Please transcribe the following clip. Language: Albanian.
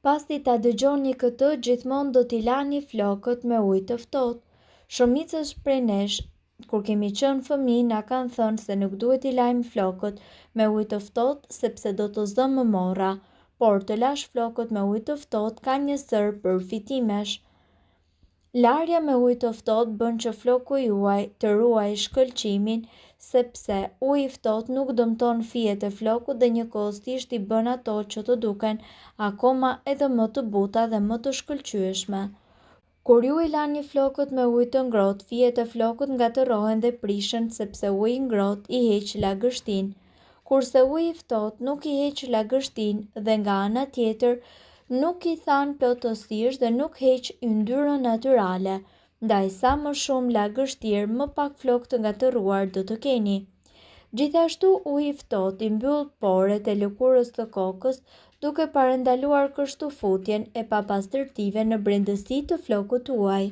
Pasi ta dëgjoni këtë, gjithmonë do t'i lani flokët me ujë të ftohtë. Shumicës prej nesh, kur kemi qenë fëmijë, na kanë thënë se nuk duhet t'i lajmë flokët me ujë të ftohtë sepse do të zëmë morra, por të lash flokët me ujë të ftohtë ka një sër përfitimesh. Larja me ujë të ftohtë bën që floku juaj të ruaj shkëlqimin, sepse uji i ftohtë nuk dëmton fijet e flokut dhe njëkohësisht i bën ato që të duken akoma edhe më të buta dhe më të shkëlqyeshme. Kur ju i lani flokët me ujë të ngrohtë, fijet e flokut ngatërohen dhe prishen sepse uji i ngrohtë i heq lagështinë, kurse uji i ftohtë nuk i heq lagështinë dhe nga ana tjetër nuk i than plotësisht dhe nuk heq yndyrën natyrale, ndaj sa më shumë lagështirë, më pak flokë të ngatëruar do të keni. Gjithashtu, uji i ftohtë i mbyll poret e lëkurës të kokës, duke parandaluar kështu futjen e papastërtive në brendësi të flokut tuaj.